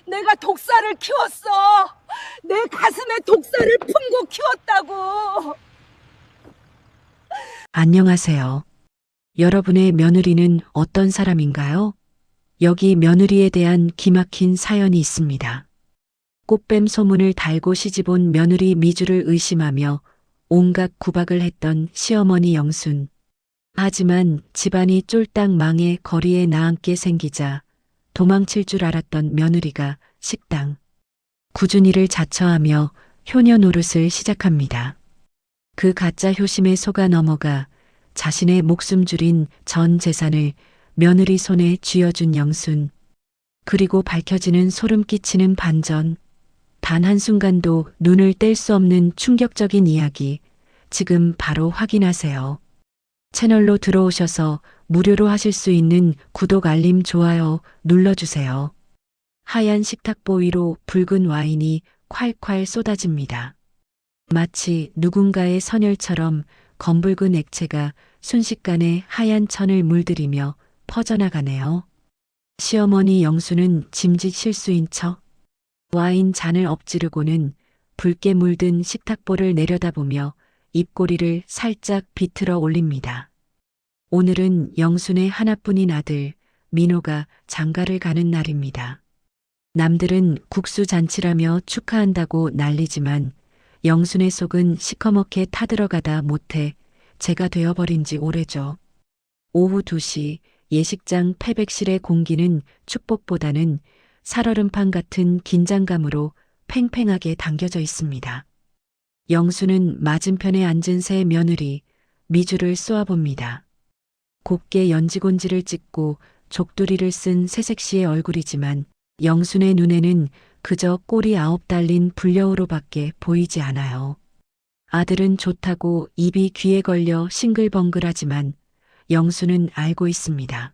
내가 독사를 키웠어. 내 가슴에 독사를 품고 키웠다고. 안녕하세요. 여러분의 며느리는 어떤 사람인가요? 여기 며느리에 대한 기막힌 사연이 있습니다. 꽃뱀 소문을 달고 시집온 며느리 미주를 의심하며 온갖 구박을 했던 시어머니 영순. 하지만 집안이 쫄딱 망해 거리에 나앉게 생기자 도망칠 줄 알았던 며느리가 식당, 꾸준히를 자처하며 효녀 노릇을 시작합니다. 그 가짜 효심에 속아 넘어가 자신의 목숨 줄인 전 재산을 며느리 손에 쥐어준 영순. 그리고 밝혀지는 소름 끼치는 반전. 단 한순간도 눈을 뗄 수 없는 충격적인 이야기. 지금 바로 확인하세요. 채널로 들어오셔서 무료로 하실 수 있는 구독, 알림, 좋아요 눌러주세요. 하얀 식탁보 위로 붉은 와인이 콸콸 쏟아집니다. 마치 누군가의 선혈처럼 검붉은 액체가 순식간에 하얀 천을 물들이며 퍼져나가네요. 시어머니 영수는 짐짓 실수인 척 와인 잔을 엎지르고는 붉게 물든 식탁보를 내려다보며 입꼬리를 살짝 비틀어 올립니다. 오늘은 영순의 하나뿐인 아들 민호가 장가를 가는 날입니다. 남들은 국수잔치라며 축하한다고 난리지만 영순의 속은 시커멓게 타들어가다 못해 재가 되어버린 지 오래죠. 오후 2시 예식장 패백실의 공기는 축복보다는 살얼음판 같은 긴장감으로 팽팽하게 당겨져 있습니다. 영수는 맞은편에 앉은 새 며느리 미주를 쏘아봅니다. 곱게 연지곤지를 찍고 족두리를 쓴 새색시의 얼굴이지만 영순의 눈에는 그저 꼬리 9 달린 불려우로밖에 보이지 않아요. 아들은 좋다고 입이 귀에 걸려 싱글벙글하지만 영수는 알고 있습니다.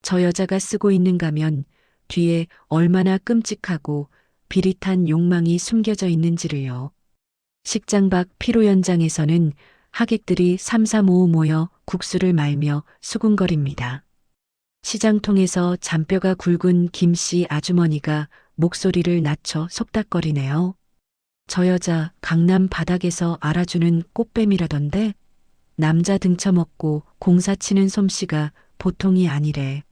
저 여자가 쓰고 있는 가면 뒤에 얼마나 끔찍하고 비릿한 욕망이 숨겨져 있는지를요. 식장 밖 피로 연장에서는 하객들이 삼삼오오 모여 국수를 말며 수군거립니다. 시장통에서 잔뼈가 굵은 김씨 아주머니가 목소리를 낮춰 속닥거리네요. 저 여자 강남 바닥에서 알아주는 꽃뱀이라던데 남자 등쳐먹고 공사 치는 솜씨가 보통이 아니래.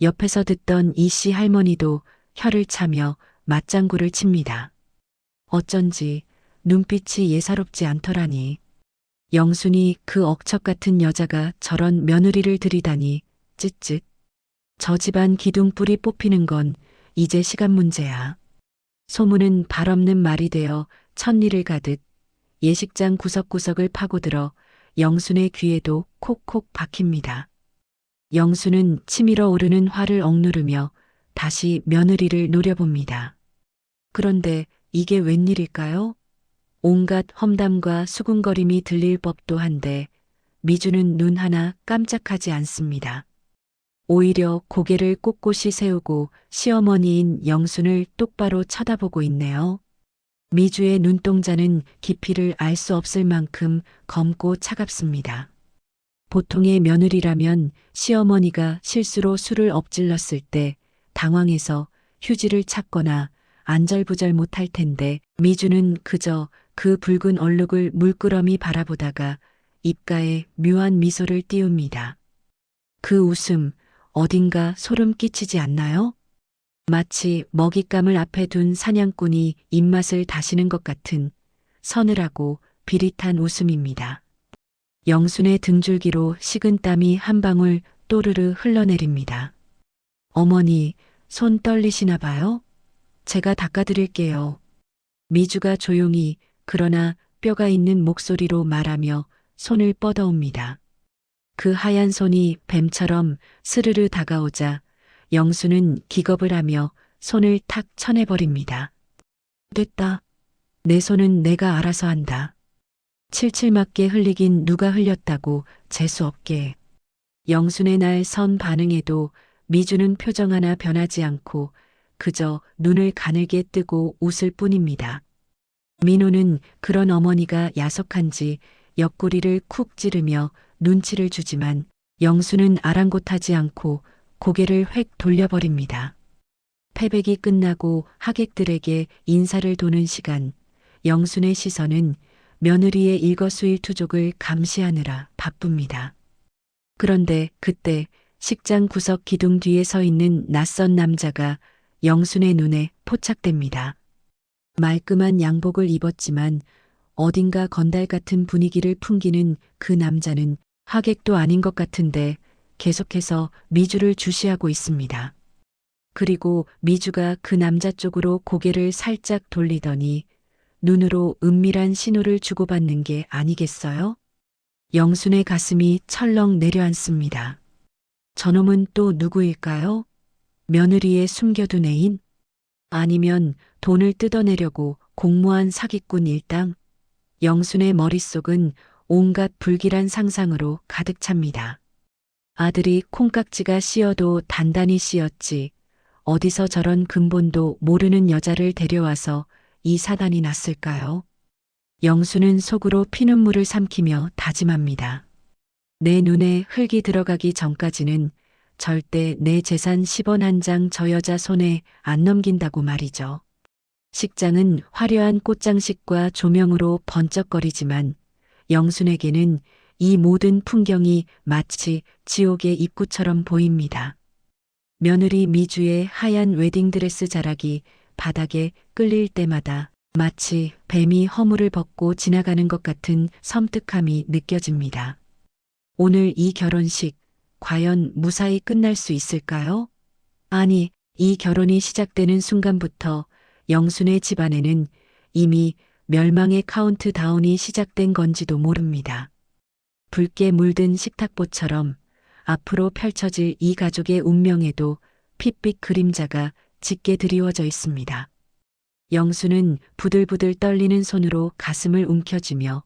옆에서 듣던 이씨 할머니도 혀를 차며 맞장구를 칩니다. 어쩐지 눈빛이 예사롭지 않더라니. 영순이 그 억척 같은 여자가 저런 며느리를 들이다니 쯧쯧. 저 집안 기둥뿌리 뽑히는 건 이제 시간 문제야. 소문은 발없는 말이 되어 천리를 가듯 예식장 구석구석을 파고들어 영순의 귀에도 콕콕 박힙니다. 영순은 치밀어 오르는 화를 억누르며 다시 며느리를 노려봅니다. 그런데 이게 웬일일까요? 온갖 험담과 수군거림이 들릴 법도 한데 미주는 눈 하나 깜짝하지 않습니다. 오히려 고개를 꼿꼿이 세우고 시어머니인 영순을 똑바로 쳐다보고 있네요. 미주의 눈동자는 깊이를 알 수 없을 만큼 검고 차갑습니다. 보통의 며느리라면 시어머니가 실수로 술을 엎질렀을 때 당황해서 휴지를 찾거나 안절부절 못할 텐데 미주는 그저 그 붉은 얼룩을 물끄러미 바라보다가 입가에 묘한 미소를 띄웁니다. 그 웃음 어딘가 소름 끼치지 않나요? 마치 먹잇감을 앞에 둔 사냥꾼이 입맛을 다시는 것 같은 서늘하고 비릿한 웃음입니다. 영순의 등줄기로 식은 땀이 한 방울 또르르 흘러내립니다. 어머니, 손 떨리시나 봐요? 제가 닦아드릴게요. 미주가 조용히 그러나 뼈가 있는 목소리로 말하며 손을 뻗어옵니다. 그 하얀 손이 뱀처럼 스르르 다가오자 영수는 기겁을 하며 손을 탁 쳐내버립니다. 됐다. 내 손은 내가 알아서 한다. 칠칠 맞게 흘리긴 누가 흘렸다고 재수없게. 영순의 날 선 반응에도 미주는 표정 하나 변하지 않고 그저 눈을 가늘게 뜨고 웃을 뿐입니다. 민호는 그런 어머니가 야속한지 옆구리를 쿡 찌르며 눈치를 주지만 영수는 아랑곳하지 않고 고개를 획 돌려버립니다. 패백이 끝나고 하객들에게 인사를 도는 시간, 영순의 시선은 며느리의 일거수일투족을 감시하느라 바쁩니다. 그런데 그때 식장 구석 기둥 뒤에 서 있는 낯선 남자가 영순의 눈에 포착됩니다. 말끔한 양복을 입었지만 어딘가 건달 같은 분위기를 풍기는 그 남자는 하객도 아닌 것 같은데 계속해서 미주를 주시하고 있습니다. 그리고 미주가 그 남자 쪽으로 고개를 살짝 돌리더니 눈으로 은밀한 신호를 주고받는 게 아니겠어요? 영순의 가슴이 철렁 내려앉습니다. 저놈은 또 누구일까요? 며느리의 숨겨둔 애인? 아니면 돈을 뜯어내려고 공모한 사기꾼 일당? 영순의 머릿속은 온갖 불길한 상상으로 가득 찹니다. 아들이 콩깍지가 씌어도 단단히 씌었지 어디서 저런 근본도 모르는 여자를 데려와서 이 사단이 났을까요? 영수는 속으로 피눈물을 삼키며 다짐합니다. 내 눈에 흙이 들어가기 전까지는 절대 내 재산 10원 한 장 저 여자 손에 안 넘긴다고 말이죠. 식장은 화려한 꽃장식과 조명으로 번쩍거리지만 영순에게는 이 모든 풍경이 마치 지옥의 입구처럼 보입니다. 며느리 미주의 하얀 웨딩드레스 자락이 바닥에 끌릴 때마다 마치 뱀이 허물을 벗고 지나가는 것 같은 섬뜩함이 느껴집니다. 오늘 이 결혼식 과연 무사히 끝날 수 있을까요? 아니, 이 결혼이 시작되는 순간부터 영순의 집안에는 이미 멸망의 카운트다운이 시작된 건지도 모릅니다. 붉게 물든 식탁보처럼 앞으로 펼쳐질 이 가족의 운명에도 핏빛 그림자가 짙게 드리워져 있습니다. 영수는 부들부들 떨리는 손으로 가슴을 움켜쥐며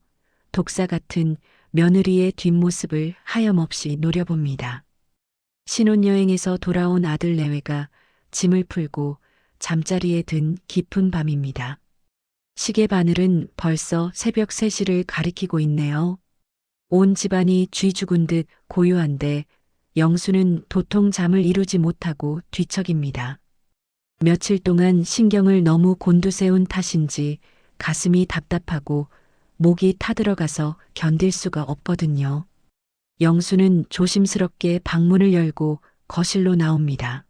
독사 같은 며느리의 뒷모습을 하염없이 노려봅니다. 신혼여행에서 돌아온 아들 내외가 짐을 풀고 잠자리에 든 깊은 밤입니다. 시계 바늘은 벌써 새벽 3시를 가리키고 있네요. 온 집안이 쥐 죽은 듯 고요한데 영수는 도통 잠을 이루지 못하고 뒤척입니다. 며칠 동안 신경을 너무 곤두세운 탓인지 가슴이 답답하고 목이 타들어가서 견딜 수가 없거든요. 영수는 조심스럽게 방문을 열고 거실로 나옵니다.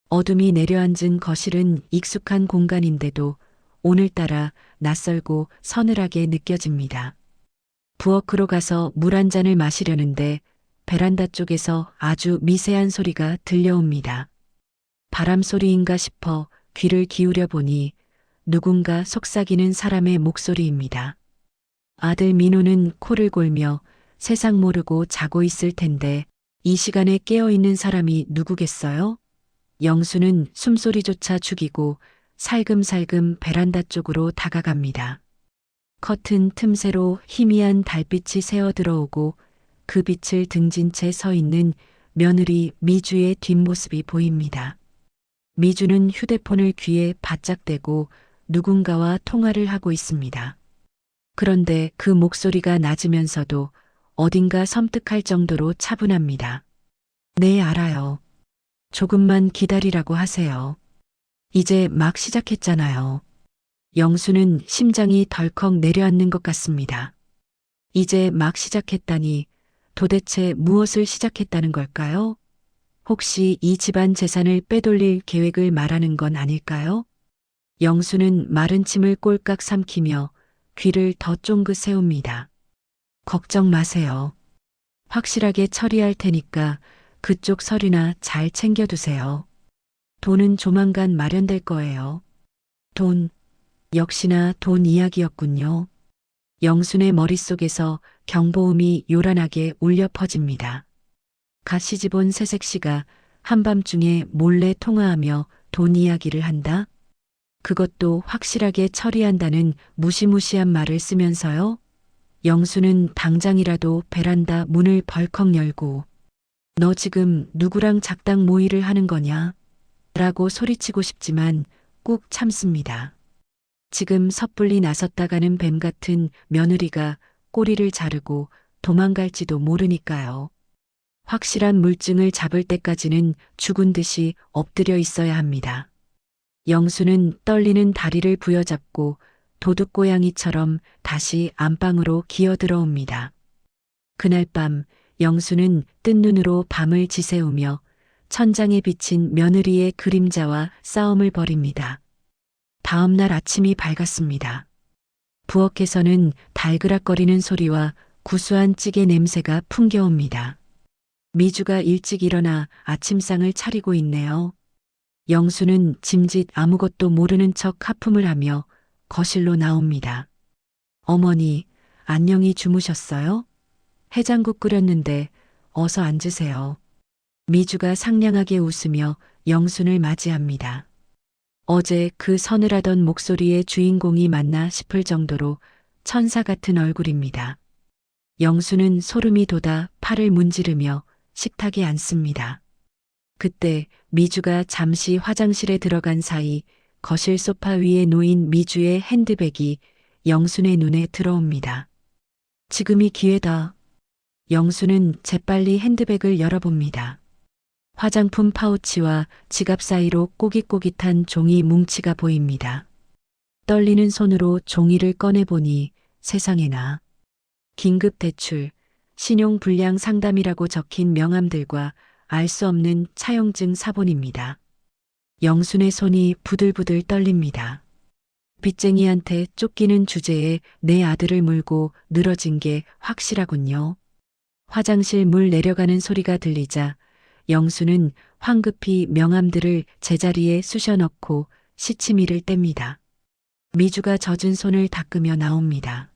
어둠이 내려앉은 거실은 익숙한 공간인데도 오늘따라 낯설고 서늘하게 느껴집니다. 부엌으로 가서 물 한 잔을 마시려는데 베란다 쪽에서 아주 미세한 소리가 들려옵니다. 바람 소리인가 싶어 귀를 기울여 보니 누군가 속삭이는 사람의 목소리입니다. 아들 민호는 코를 골며 세상 모르고 자고 있을 텐데 이 시간에 깨어있는 사람이 누구겠어요? 영수는 숨소리조차 죽이고 살금살금 베란다 쪽으로 다가갑니다. 커튼 틈새로 희미한 달빛이 새어 들어오고 그 빛을 등진 채 서 있는 며느리 미주의 뒷모습이 보입니다. 미주는 휴대폰을 귀에 바짝 대고 누군가와 통화를 하고 있습니다. 그런데 그 목소리가 낮으면서도 어딘가 섬뜩할 정도로 차분합니다. 네, 알아요. 조금만 기다리라고 하세요. 이제 막 시작했잖아요. 영수는 심장이 덜컥 내려앉는 것 같습니다. 이제 막 시작했다니 도대체 무엇을 시작했다는 걸까요? 혹시 이 집안 재산을 빼돌릴 계획을 말하는 건 아닐까요? 영수는 마른 침을 꼴깍 삼키며 귀를 더 쫑긋 세웁니다. 걱정 마세요. 확실하게 처리할 테니까 그쪽 서류나 잘 챙겨두세요. 돈은 조만간 마련될 거예요. 돈, 역시나 돈 이야기였군요. 영순의 머릿속에서 경보음이 요란하게 울려 퍼집니다. 갓 시집온 새색시가 한밤중에 몰래 통화하며 돈 이야기를 한다? 그것도 확실하게 처리한다는 무시무시한 말을 쓰면서요? 영수는 당장이라도 베란다 문을 벌컥 열고 너 지금 누구랑 작당 모의를 하는 거냐? 라고 소리치고 싶지만 꾹 참습니다. 지금 섣불리 나섰다가는 뱀 같은 며느리가 꼬리를 자르고 도망갈지도 모르니까요. 확실한 물증을 잡을 때까지는 죽은 듯이 엎드려 있어야 합니다. 영수는 떨리는 다리를 부여잡고 도둑고양이처럼 다시 안방으로 기어들어옵니다. 그날 밤 영수는 뜬 눈으로 밤을 지새우며 천장에 비친 며느리의 그림자와 싸움을 벌입니다. 다음 날 아침이 밝았습니다. 부엌에서는 달그락거리는 소리와 구수한 찌개 냄새가 풍겨옵니다. 미주가 일찍 일어나 아침상을 차리고 있네요. 영수는 짐짓 아무것도 모르는 척 하품을 하며 거실로 나옵니다. 어머니, 안녕히 주무셨어요? 해장국 끓였는데 어서 앉으세요. 미주가 상냥하게 웃으며 영순을 맞이합니다. 어제 그 서늘하던 목소리의 주인공이 맞나 싶을 정도로 천사 같은 얼굴입니다. 영수는 소름이 돋아 팔을 문지르며 식탁에 앉습니다. 그때 미주가 잠시 화장실에 들어간 사이 거실 소파 위에 놓인 미주의 핸드백이 영순의 눈에 들어옵니다. 지금이 기회다. 영수는 재빨리 핸드백을 열어봅니다. 화장품 파우치와 지갑 사이로 꼬깃꼬깃한 종이 뭉치가 보입니다. 떨리는 손으로 종이를 꺼내보니 세상에나 긴급 대출, 신용 불량 상담이라고 적힌 명함들과 알 수 없는 차용증 사본입니다. 영순의 손이 부들부들 떨립니다. 빚쟁이한테 쫓기는 주제에 내 아들을 물고 늘어진 게 확실하군요. 화장실 물 내려가는 소리가 들리자 영수는 황급히 명함들을 제자리에 쑤셔넣고 시치미를 뗍니다. 미주가 젖은 손을 닦으며 나옵니다.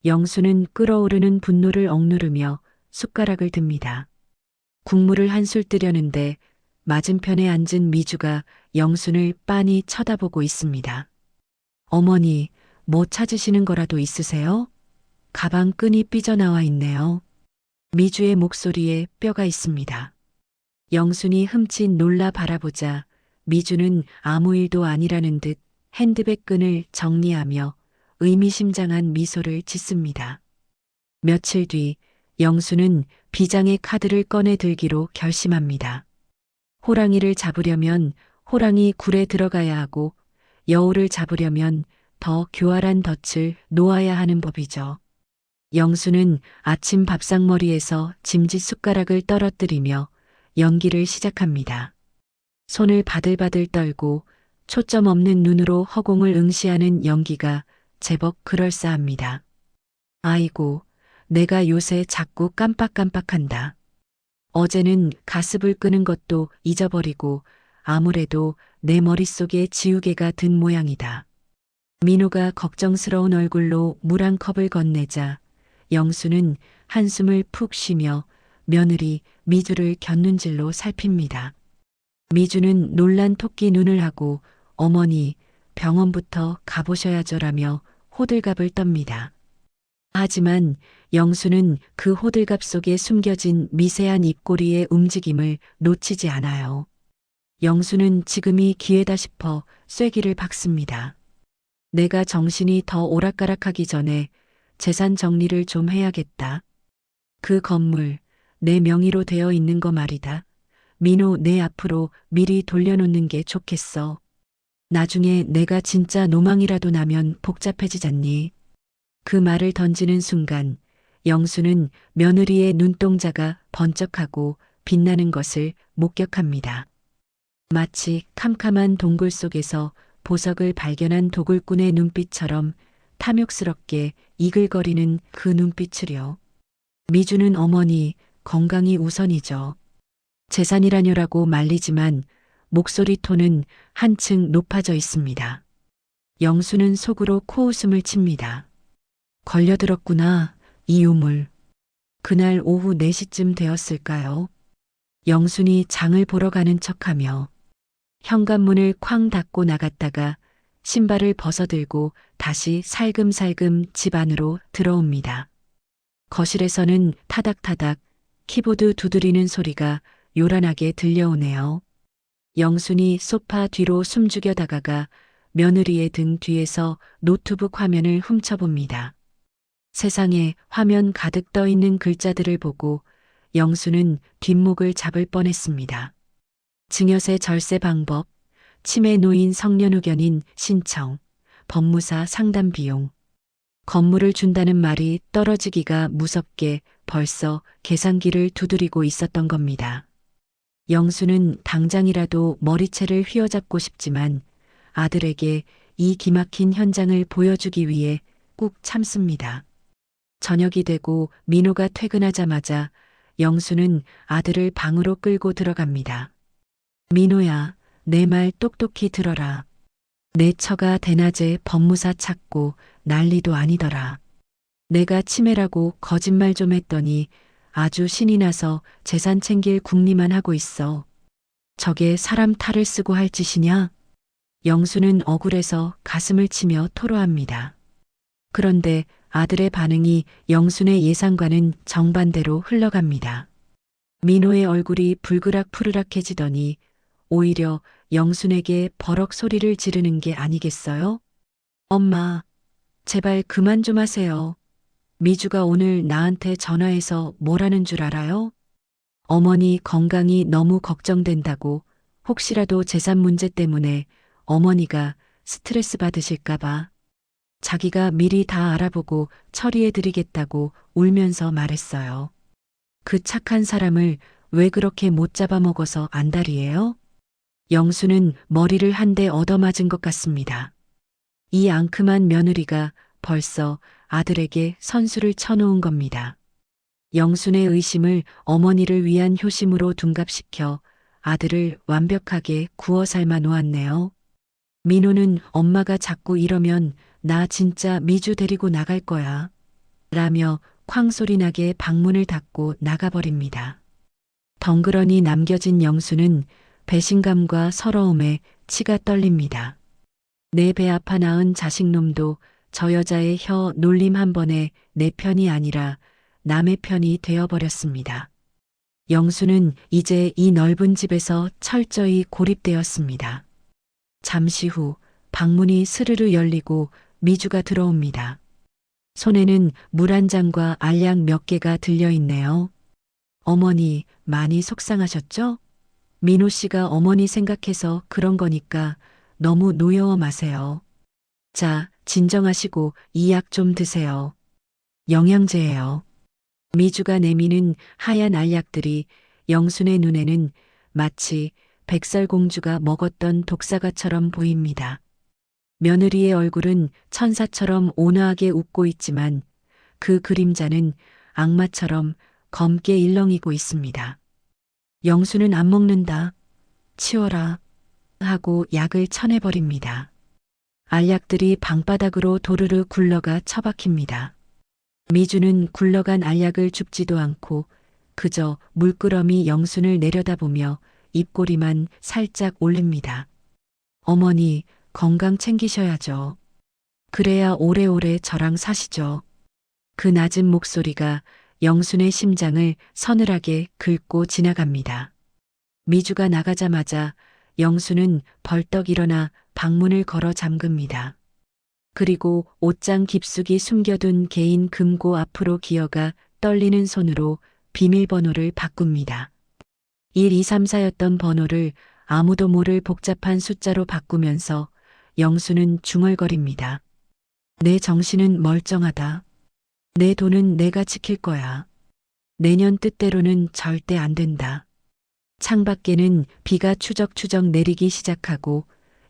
영수는 끓어오르는 분노를 억누르며 숟가락을 듭니다. 국물을 한술 뜨려는데 맞은편에 앉은 미주가 영순을 빤히 쳐다보고 있습니다. 어머니, 뭐 찾으시는 거라도 있으세요? 가방 끈이 삐져나와 있네요. 미주의 목소리에 뼈가 있습니다. 영순이 흠칫 놀라 바라보자 미주는 아무 일도 아니라는 듯 핸드백 끈을 정리하며 의미심장한 미소를 짓습니다. 며칠 뒤 영수는 비장의 카드를 꺼내 들기로 결심합니다. 호랑이를 잡으려면 호랑이 굴에 들어가야 하고 여우를 잡으려면 더 교활한 덫을 놓아야 하는 법이죠. 영수는 아침 밥상머리에서 짐짓 숟가락을 떨어뜨리며 연기를 시작합니다. 손을 바들바들 떨고 초점 없는 눈으로 허공을 응시하는 연기가 제법 그럴싸합니다. 아이고, 내가 요새 자꾸 깜빡깜빡한다. 어제는 가습을 끄는 것도 잊어버리고 아무래도 내 머릿속에 지우개가 든 모양이다. 민호가 걱정스러운 얼굴로 물 한 컵을 건네자 영수는 한숨을 푹 쉬며 며느리 미주를 곁눈질로 살핍니다. 미주는 놀란 토끼 눈을 하고 어머니 병원부터 가보셔야죠라며 호들갑을 떱니다. 하지만 영수는 그 호들갑 속에 숨겨진 미세한 입꼬리의 움직임을 놓치지 않아요. 영수는 지금이 기회다 싶어 쐐기를 박습니다. 내가 정신이 더 오락가락하기 전에 재산 정리를 좀 해야겠다. 그 건물 내 명의로 되어 있는 거 말이다. 민호 내 앞으로 미리 돌려놓는 게 좋겠어. 나중에 내가 진짜 노망이라도 나면 복잡해지잖니. 그 말을 던지는 순간 영수는 며느리의 눈동자가 번쩍하고 빛나는 것을 목격합니다. 마치 캄캄한 동굴 속에서 보석을 발견한 도굴꾼의 눈빛처럼 탐욕스럽게 이글거리는 그 눈빛을요. 미주는 어머니 건강이 우선이죠. 재산이라뇨라고 말리지만 목소리 톤은 한층 높아져 있습니다. 영수는 속으로 코웃음을 칩니다. 걸려들었구나, 이 유물. 그날 오후 4시쯤 되었을까요? 영순이 장을 보러 가는 척하며 현관문을 쾅 닫고 나갔다가 신발을 벗어들고 다시 살금살금 집 안으로 들어옵니다. 거실에서는 타닥타닥 키보드 두드리는 소리가 요란하게 들려오네요. 영순이 소파 뒤로 숨죽여 다가가 며느리의 등 뒤에서 노트북 화면을 훔쳐봅니다. 세상에 화면 가득 떠 있는 글자들을 보고 영수는 뒷목을 잡을 뻔했습니다. 증여세 절세 방법, 치매 노인 성년 의견인 신청, 법무사 상담 비용, 건물을 준다는 말이 떨어지기가 무섭게 벌써 계산기를 두드리고 있었던 겁니다. 영수는 당장이라도 머리채를 휘어잡고 싶지만 아들에게 이 기막힌 현장을 보여주기 위해 꾹 참습니다. 저녁이 되고 민호가 퇴근하자마자 영수는 아들을 방으로 끌고 들어갑니다. 민호야, 내 말 똑똑히 들어라. 내 처가 대낮에 법무사 찾고 난리도 아니더라. 내가 치매라고 거짓말 좀 했더니 아주 신이 나서 재산 챙길 궁리만 하고 있어. 저게 사람 탈을 쓰고 할 짓이냐? 영수는 억울해서 가슴을 치며 토로합니다. 그런데 아들의 반응이 영순의 예상과는 정반대로 흘러갑니다. 민호의 얼굴이 불그락푸르락해지더니 오히려 영순에게 버럭 소리를 지르는 게 아니겠어요? 엄마, 제발 그만 좀 하세요. 미주가 오늘 나한테 전화해서 뭐라는 줄 알아요? 어머니 건강이 너무 걱정된다고, 혹시라도 재산 문제 때문에 어머니가 스트레스 받으실까봐 자기가 미리 다 알아보고 처리해드리겠다고 울면서 말했어요. 그 착한 사람을 왜 그렇게 못 잡아먹어서 안달이에요? 영수는 머리를 한 대 얻어맞은 것 같습니다. 이 앙큼한 며느리가 벌써 아들에게 선수를 쳐놓은 겁니다. 영순의 의심을 어머니를 위한 효심으로 둔갑시켜 아들을 완벽하게 구워 삶아 놓았네요. 민호는 엄마가 자꾸 이러면 나 진짜 미주 데리고 나갈 거야. 라며 쾅소리 나게 방문을 닫고 나가버립니다. 덩그러니 남겨진 영수는 배신감과 서러움에 치가 떨립니다. 내 배 아파 낳은 자식놈도 저 여자의 혀 놀림 한 번에 내 편이 아니라 남의 편이 되어버렸습니다. 영수는 이제 이 넓은 집에서 철저히 고립되었습니다. 잠시 후 방문이 스르르 열리고 미주가 들어옵니다. 손에는 물 한 잔과 알약 몇 개가 들려있네요. 어머니 많이 속상하셨죠? 민호 씨가 어머니 생각해서 그런 거니까 너무 노여워 마세요. 자, 진정하시고 이 약 좀 드세요. 영양제예요. 미주가 내미는 하얀 알약들이 영순의 눈에는 마치 백설공주가 먹었던 독사과처럼 보입니다. 며느리의 얼굴은 천사처럼 온화하게 웃고 있지만 그 그림자는 악마처럼 검게 일렁이고 있습니다. 영수는 안 먹는다. 치워라. 하고 약을 쳐내버립니다. 알약들이 방바닥으로 도르르 굴러가 처박힙니다. 미주는 굴러간 알약을 줍지도 않고 그저 물끄러미 영순을 내려다보며 입꼬리만 살짝 올립니다. 어머니, 건강 챙기셔야죠. 그래야 오래오래 저랑 사시죠. 그 낮은 목소리가 영순의 심장을 서늘하게 긁고 지나갑니다. 미주가 나가자마자 영순은 벌떡 일어나 방문을 걸어 잠급니다. 그리고 옷장 깊숙이 숨겨둔 개인 금고 앞으로 기어가 떨리는 손으로 비밀번호를 바꿉니다. 1234였던 번호를 아무도 모를 복잡한 숫자로 바꾸면서 영수는 중얼거립니다. 내 정신은 멀쩡하다. 내 돈은 내가 지킬 거야. 내년 뜻대로는 절대 안 된다. 창밖에는 비가 추적추적 내리기 시작하고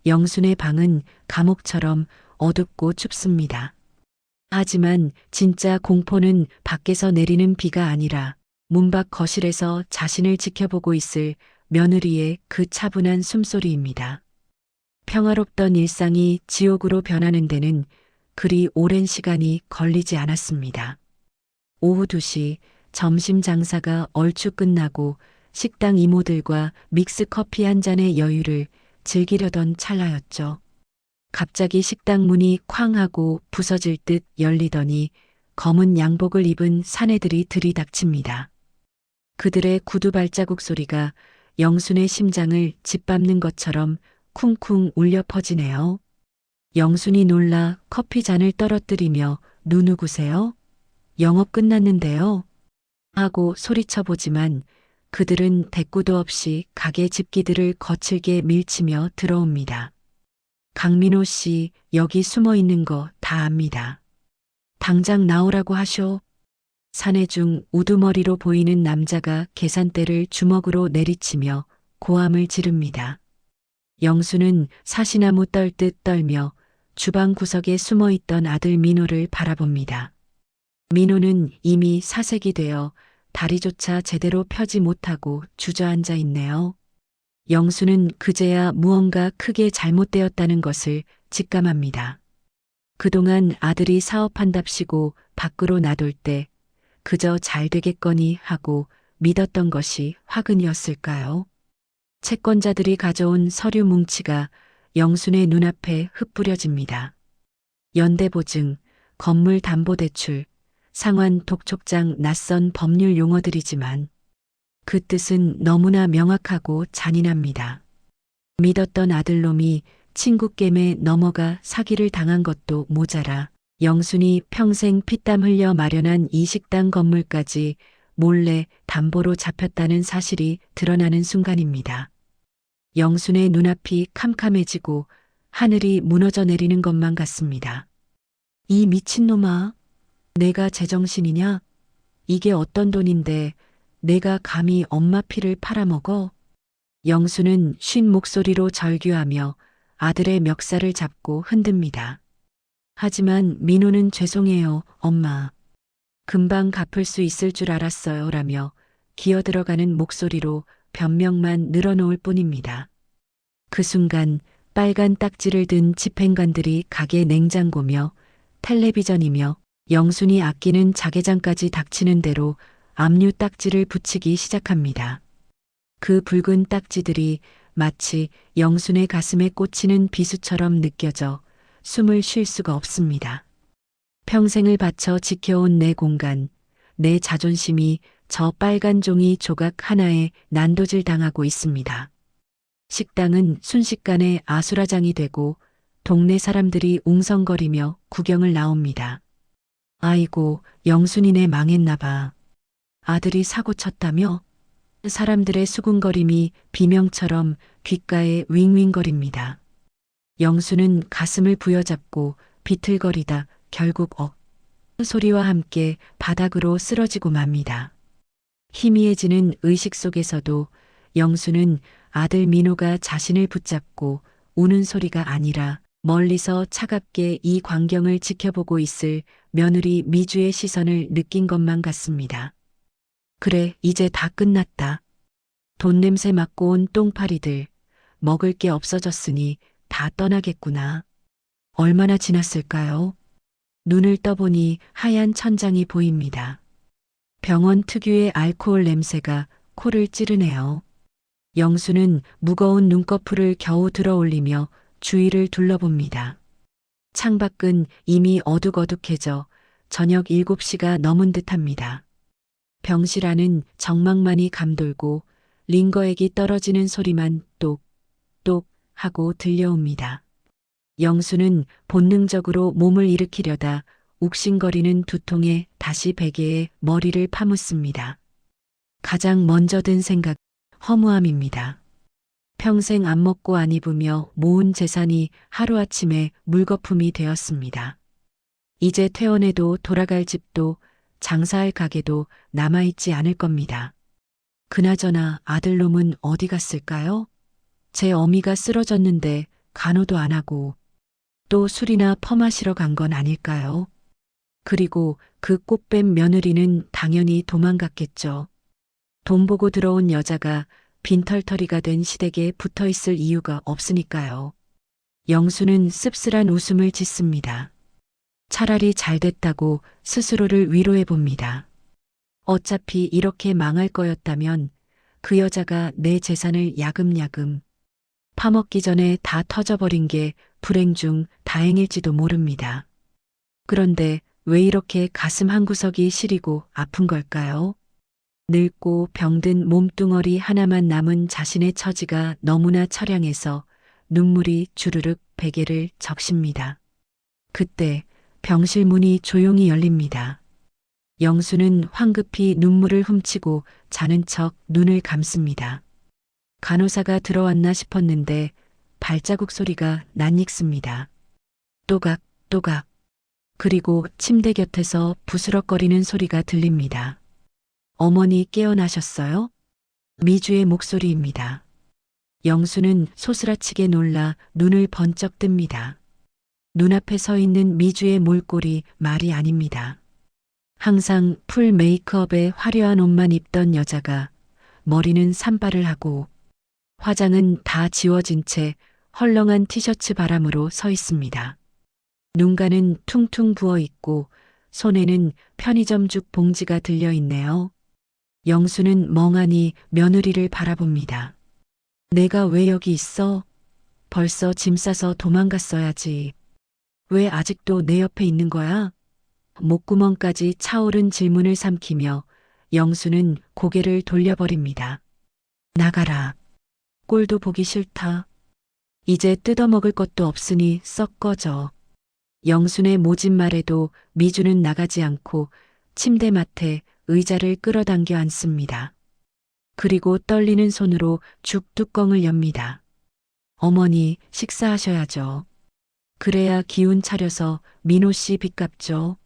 영순의 방은 감옥처럼 어둡고 춥습니다. 하지만 진짜 공포는 밖에서 내리는 비가 아니라 문밖 거실에서 자신을 지켜보고 있을 며느리의 그 차분한 숨소리입니다. 평화롭던 일상이 지옥으로 변하는 데는 그리 오랜 시간이 걸리지 않았습니다. 오후 2시 점심 장사가 얼추 끝나고 식당 이모들과 믹스 커피 한 잔의 여유를 즐기려던 찰나였죠. 갑자기 식당 문이 쾅 하고 부서질 듯 열리더니 검은 양복을 입은 사내들이 들이닥칩니다. 그들의 구두 발자국 소리가 영순의 심장을 짓밟는 것처럼 쿵쿵 울려 퍼지네요. 영순이 놀라 커피 잔을 떨어뜨리며 누누구세요? 영업 끝났는데요. 하고 소리쳐보지만 그들은 대꾸도 없이 가게 집기들을 거칠게 밀치며 들어옵니다. 강민호 씨, 여기 숨어 있는 거 다 압니다. 당장 나오라고 하쇼. 사내 중 우두머리로 보이는 남자가 계산대를 주먹으로 내리치며 고함을 지릅니다. 영수는 사시나무 떨듯 떨며 주방 구석에 숨어 있던 아들 민호를 바라봅니다. 민호는 이미 사색이 되어 다리조차 제대로 펴지 못하고 주저앉아 있네요. 영수는 그제야 무언가 크게 잘못되었다는 것을 직감합니다. 그동안 아들이 사업한답시고 밖으로 나돌 때 그저 잘 되겠거니 하고 믿었던 것이 화근이었을까요? 채권자들이 가져온 서류 뭉치가 영순의 눈앞에 흩뿌려집니다. 연대보증, 건물담보대출, 상환 독촉장 낯선 법률 용어들이지만 그 뜻은 너무나 명확하고 잔인합니다. 믿었던 아들놈이 친구 깸에 넘어가 사기를 당한 것도 모자라 영순이 평생 피땀 흘려 마련한 이 식당 건물까지 몰래 담보로 잡혔다는 사실이 드러나는 순간입니다. 영순의 눈앞이 캄캄해지고 하늘이 무너져 내리는 것만 같습니다. 이 미친놈아, 내가 제정신이냐? 이게 어떤 돈인데 내가 감히 엄마 피를 팔아먹어? 영수는 쉰 목소리로 절규하며 아들의 멱살을 잡고 흔듭니다. 하지만 민호는 죄송해요, 엄마. 금방 갚을 수 있을 줄 알았어요 라며 기어들어가는 목소리로 변명만 늘어놓을 뿐입니다. 그 순간 빨간 딱지를 든 집행관들이 가게 냉장고며 텔레비전이며 영순이 아끼는 자개장까지 닥치는 대로 압류 딱지를 붙이기 시작합니다. 그 붉은 딱지들이 마치 영순의 가슴에 꽂히는 비수처럼 느껴져 숨을 쉴 수가 없습니다. 평생을 바쳐 지켜온 내 공간, 내 자존심이 저 빨간 종이 조각 하나에 난도질 당하고 있습니다. 식당은 순식간에 아수라장이 되고 동네 사람들이 웅성거리며 구경을 나옵니다. 아이고, 영순이네 망했나 봐. 아들이 사고 쳤다며? 사람들의 수군거림이 비명처럼 귓가에 윙윙거립니다. 영수는 가슴을 부여잡고 비틀거리다 결국 소리와 함께 바닥으로 쓰러지고 맙니다. 희미해지는 의식 속에서도 영수는 아들 민호가 자신을 붙잡고 우는 소리가 아니라 멀리서 차갑게 이 광경을 지켜보고 있을 며느리 미주의 시선을 느낀 것만 같습니다. 그래, 이제 다 끝났다. 돈 냄새 맡고 온 똥파리들, 먹을 게 없어졌으니 다 떠나겠구나. 얼마나 지났을까요? 눈을 떠보니 하얀 천장이 보입니다. 병원 특유의 알코올 냄새가 코를 찌르네요. 영수는 무거운 눈꺼풀을 겨우 들어올리며 주위를 둘러봅니다. 창밖은 이미 어둑어둑해져 저녁 7시가 넘은 듯합니다. 병실 안은 정막만이 감돌고 링거액이 떨어지는 소리만 똑똑 하고 들려옵니다. 영수는 본능적으로 몸을 일으키려다 욱신거리는 두통에 다시 베개에 머리를 파묻습니다. 가장 먼저 든 생각, 허무함입니다. 평생 안 먹고 안 입으며 모은 재산이 하루아침에 물거품이 되었습니다. 이제 퇴원해도 돌아갈 집도 장사할 가게도 남아있지 않을 겁니다. 그나저나 아들놈은 어디 갔을까요? 제 어미가 쓰러졌는데 간호도 안 하고 또 술이나 퍼마시러 간 건 아닐까요? 그리고 그 꽃뱀 며느리는 당연히 도망갔겠죠. 돈 보고 들어온 여자가 빈털터리가 된 시댁에 붙어 있을 이유가 없으니까요. 영수는 씁쓸한 웃음을 짓습니다. 차라리 잘 됐다고 스스로를 위로해 봅니다. 어차피 이렇게 망할 거였다면 그 여자가 내 재산을 야금야금 파먹기 전에 다 터져버린 게 불행 중 다행일지도 모릅니다. 그런데 왜 이렇게 가슴 한구석이 시리고 아픈 걸까요? 늙고 병든 몸뚱어리 하나만 남은 자신의 처지가 너무나 처량해서 눈물이 주르륵 베개를 적십니다. 그때 병실 문이 조용히 열립니다. 영수는 황급히 눈물을 훔치고 자는 척 눈을 감습니다. 간호사가 들어왔나 싶었는데 발자국 소리가 낯익습니다. 또각, 또각. 그리고 침대 곁에서 부스럭거리는 소리가 들립니다. 어머니 깨어나셨어요? 미주의 목소리입니다. 영수는 소스라치게 놀라 눈을 번쩍 뜹니다. 눈앞에 서 있는 미주의 몰골이 말이 아닙니다. 항상 풀 메이크업에 화려한 옷만 입던 여자가 머리는 산발을 하고 화장은 다 지워진 채 헐렁한 티셔츠 바람으로 서 있습니다. 눈가는 퉁퉁 부어 있고 손에는 편의점죽 봉지가 들려 있네요. 영수는 멍하니 며느리를 바라봅니다. 내가 왜 여기 있어? 벌써 짐 싸서 도망갔어야지. 왜 아직도 내 옆에 있는 거야? 목구멍까지 차오른 질문을 삼키며 영수는 고개를 돌려버립니다. 나가라. 꼴도 보기 싫다. 이제 뜯어먹을 것도 없으니 썩 꺼져. 영순의 모진 말에도 미주는 나가지 않고 침대맡에 의자를 끌어당겨 앉습니다. 그리고 떨리는 손으로 죽 뚜껑을 엽니다. 어머니, 식사하셔야죠. 그래야 기운 차려서 민호 씨 빚 갚죠.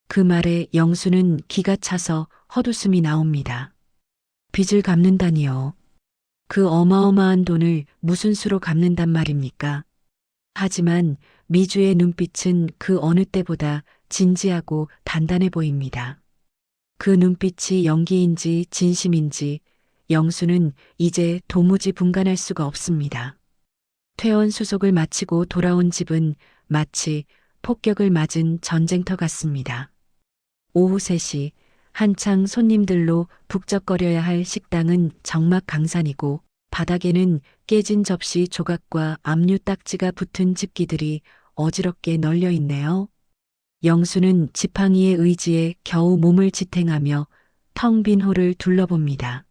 그 말에 영수는 기가 차서 헛웃음이 나옵니다. 빚을 갚는다니요. 그 어마어마한 돈을 무슨 수로 갚는단 말입니까? 하지만 미주의 눈빛은 그 어느 때보다 진지하고 단단해 보입니다. 그 눈빛이 연기인지 진심인지 영수는 이제 도무지 분간할 수가 없습니다. 퇴원 수속을 마치고 돌아온 집은 마치 폭격을 맞은 전쟁터 같습니다. 오후 3시 한창 손님들로 북적거려야 할 식당은 정막강산이고 바닥에는 깨진 접시 조각과 압류 딱지가 붙은 집기들이 어지럽게 널려 있네요. 영수는 지팡이의 의지에 겨우 몸을 지탱하며 텅 빈 홀을 둘러봅니다.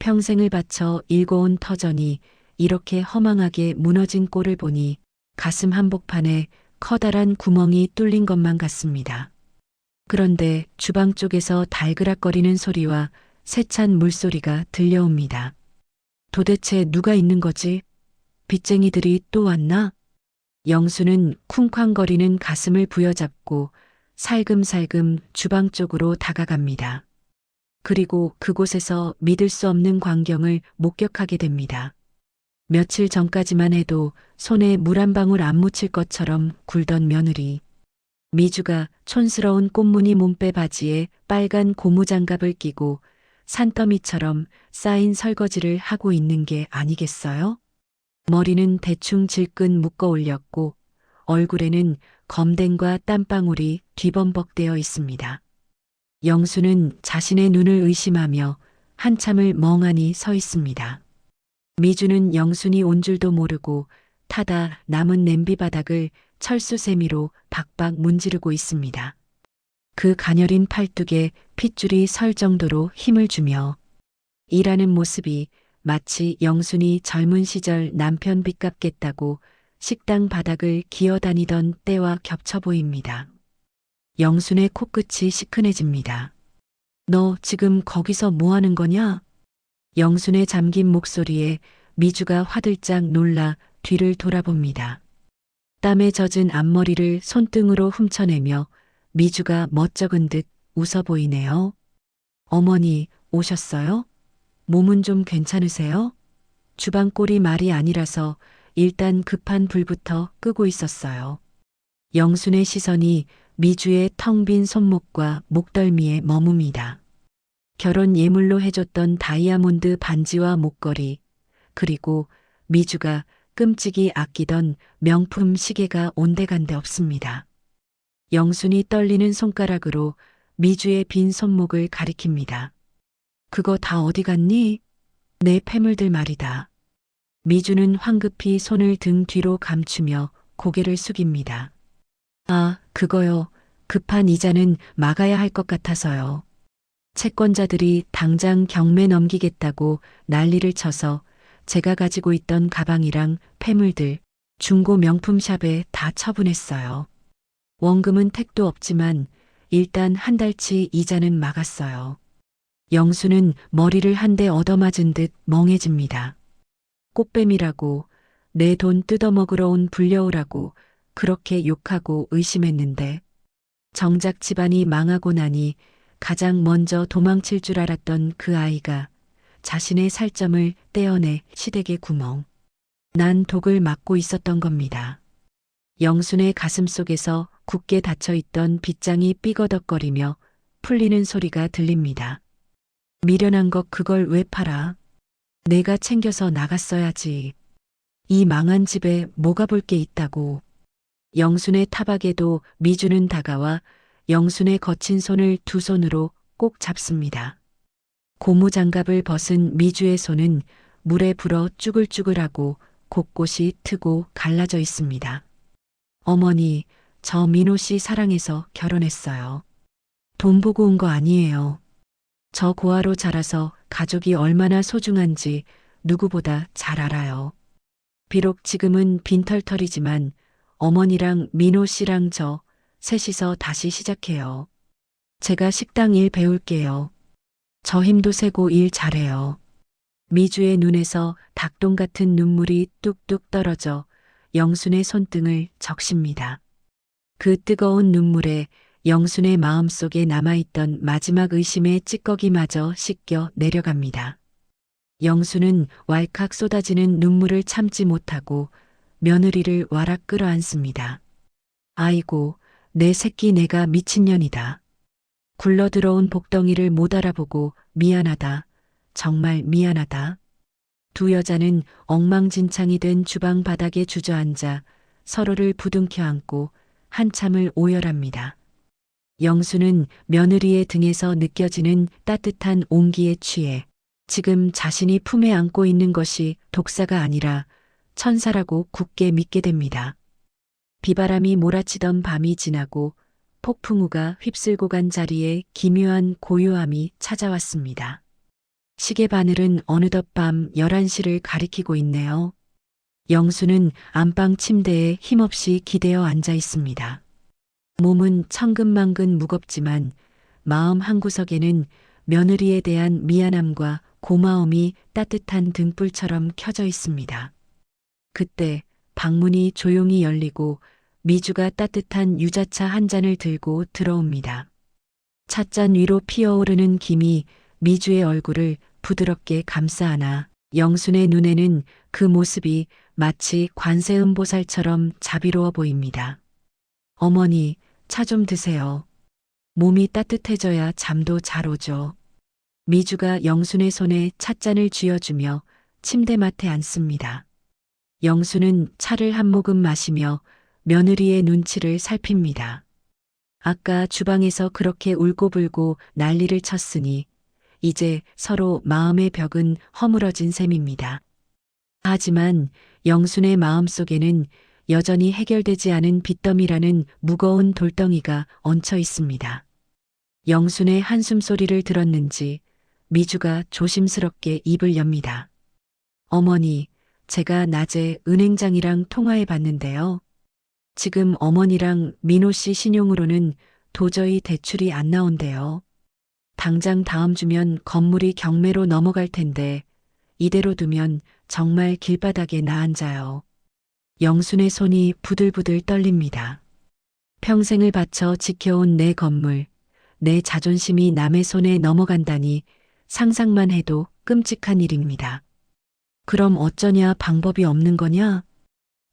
평생을 바쳐 일궈온 터전이 이렇게 허망하게 무너진 꼴을 보니 가슴 한복판에 커다란 구멍이 뚫린 것만 같습니다. 그런데 주방 쪽에서 달그락거리는 소리와 세찬 물소리가 들려옵니다. 도대체 누가 있는 거지? 빚쟁이들이 또 왔나? 영수는 쿵쾅거리는 가슴을 부여잡고 살금살금 주방 쪽으로 다가갑니다. 그리고 그곳에서 믿을 수 없는 광경을 목격하게 됩니다. 며칠 전까지만 해도 손에 물 한 방울 안 묻힐 것처럼 굴던 며느리. 미주가 촌스러운 꽃무늬 몸빼 바지에 빨간 고무장갑을 끼고 산더미처럼 쌓인 설거지를 하고 있는 게 아니겠어요? 머리는 대충 질끈 묶어 올렸고 얼굴에는 검댕과 땀방울이 뒤범벅되어 있습니다. 영수는 자신의 눈을 의심하며 한참을 멍하니 서 있습니다. 미주는 영순이 온 줄도 모르고 타다 남은 냄비 바닥을 철수세미로 박박 문지르고 있습니다. 그 가녀린 팔뚝에 핏줄이 설 정도로 힘을 주며 일하는 모습이 마치 영순이 젊은 시절 남편 빚 갚겠다고 식당 바닥을 기어다니던 때와 겹쳐 보입니다. 영순의 코끝이 시큰해집니다. 너 지금 거기서 뭐 하는 거냐? 영순의 잠긴 목소리에 미주가 화들짝 놀라 뒤를 돌아봅니다. 땀에 젖은 앞머리를 손등으로 훔쳐내며 미주가 멋쩍은 듯 웃어 보이네요. 어머니, 오셨어요? 몸은 좀 괜찮으세요? 주방 꼴이 말이 아니라서 일단 급한 불부터 끄고 있었어요. 영순의 시선이 미주의 텅 빈 손목과 목덜미에 머뭅니다. 결혼 예물로 해줬던 다이아몬드 반지와 목걸이, 그리고 미주가 끔찍이 아끼던 명품 시계가 온데간데 없습니다. 영순이 떨리는 손가락으로 미주의 빈 손목을 가리킵니다. 그거 다 어디 갔니? 내 패물들 말이다. 미주는 황급히 손을 등 뒤로 감추며 고개를 숙입니다. 아, 그거요. 급한 이자는 막아야 할 것 같아서요. 채권자들이 당장 경매 넘기겠다고 난리를 쳐서 제가 가지고 있던 가방이랑 패물들 중고 명품샵에 다 처분했어요. 원금은 택도 없지만 일단 한 달치 이자는 막았어요. 영수는 머리를 한 대 얻어맞은 듯 멍해집니다. 꽃뱀이라고, 내 돈 뜯어먹으러 온 불려우라고 그렇게 욕하고 의심했는데 정작 집안이 망하고 나니 가장 먼저 도망칠 줄 알았던 그 아이가 자신의 살점을 떼어내 시댁의 구멍. 난 독을 맞고 있었던 겁니다. 영순의 가슴 속에서 굳게 닫혀있던 빗장이 삐거덕거리며 풀리는 소리가 들립니다. 미련한 것 그걸 왜 팔아? 내가 챙겨서 나갔어야지. 이 망한 집에 뭐가 볼 게 있다고. 영순의 타박에도 미주는 다가와 영순의 거친 손을 두 손으로 꼭 잡습니다. 고무장갑을 벗은 미주의 손은 물에 불어 쭈글쭈글하고 곳곳이 트고 갈라져 있습니다. 어머니, 저 민호 씨 사랑해서 결혼했어요. 돈 보고 온 거 아니에요. 저 고아로 자라서 가족이 얼마나 소중한지 누구보다 잘 알아요. 비록 지금은 빈털털이지만 어머니랑 민호 씨랑 저 셋이서 다시 시작해요. 제가 식당 일 배울게요. 저 힘도 세고 일 잘해요. 미주의 눈에서 닭똥 같은 눈물이 뚝뚝 떨어져 영순의 손등을 적십니다. 그 뜨거운 눈물에 영순의 마음속에 남아있던 마지막 의심의 찌꺼기마저 씻겨 내려갑니다. 영순은 왈칵 쏟아지는 눈물을 참지 못하고 며느리를 와락 끌어안습니다. 아이고, 내 새끼 내가 미친년이다. 굴러들어온 복덩이를 못 알아보고 미안하다. 정말 미안하다. 두 여자는 엉망진창이 된 주방 바닥에 주저앉아 서로를 부둥켜 안고 한참을 오열합니다. 영수는 며느리의 등에서 느껴지는 따뜻한 온기에 취해 지금 자신이 품에 안고 있는 것이 독사가 아니라 천사라고 굳게 믿게 됩니다. 비바람이 몰아치던 밤이 지나고 폭풍우가 휩쓸고 간 자리에 기묘한 고요함이 찾아왔습니다. 시계 바늘은 어느덧 밤 11시를 가리키고 있네요. 영수는 안방 침대에 힘없이 기대어 앉아 있습니다. 몸은 천근만근 무겁지만 마음 한구석에는 며느리에 대한 미안함과 고마움이 따뜻한 등불처럼 켜져 있습니다. 그때 방문이 조용히 열리고 미주가 따뜻한 유자차 한 잔을 들고 들어옵니다. 찻잔 위로 피어오르는 김이 미주의 얼굴을 부드럽게 감싸 안아 영순의 눈에는 그 모습이 마치 관세음보살처럼 자비로워 보입니다. 어머니, 차 좀 드세요. 몸이 따뜻해져야 잠도 잘 오죠. 미주가 영순의 손에 찻잔을 쥐어주며 침대맡에 앉습니다. 영순은 차를 한 모금 마시며 며느리의 눈치를 살핍니다. 아까 주방에서 그렇게 울고불고 난리를 쳤으니 이제 서로 마음의 벽은 허물어진 셈입니다. 하지만 영순의 마음속에는 여전히 해결되지 않은 빚더미라는 무거운 돌덩이가 얹혀 있습니다. 영순의 한숨 소리를 들었는지 미주가 조심스럽게 입을 엽니다. 어머니, 제가 낮에 은행장이랑 통화해 봤는데요. 지금 어머니랑 민호 씨 신용으로는 도저히 대출이 안 나온대요. 당장 다음 주면 건물이 경매로 넘어갈 텐데 이대로 두면 정말 길바닥에 나앉아요. 영순의 손이 부들부들 떨립니다. 평생을 바쳐 지켜온 내 건물, 내 자존심이 남의 손에 넘어간다니 상상만 해도 끔찍한 일입니다. 그럼 어쩌냐 방법이 없는 거냐?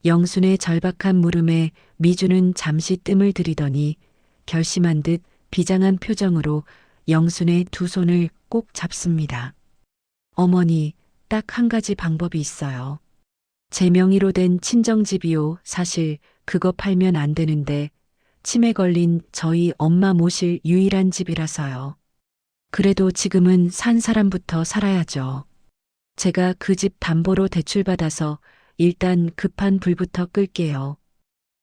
영순의 절박한 물음에 미주는 잠시 뜸을 들이더니 결심한 듯 비장한 표정으로 영순의 두 손을 꼭 잡습니다. 어머니, 딱 한 가지 방법이 있어요. 제 명의로 된 친정집이요. 사실 그거 팔면 안 되는데 치매 걸린 저희 엄마 모실 유일한 집이라서요. 그래도 지금은 산 사람부터 살아야죠. 제가 그 집 담보로 대출받아서 일단 급한 불부터 끌게요.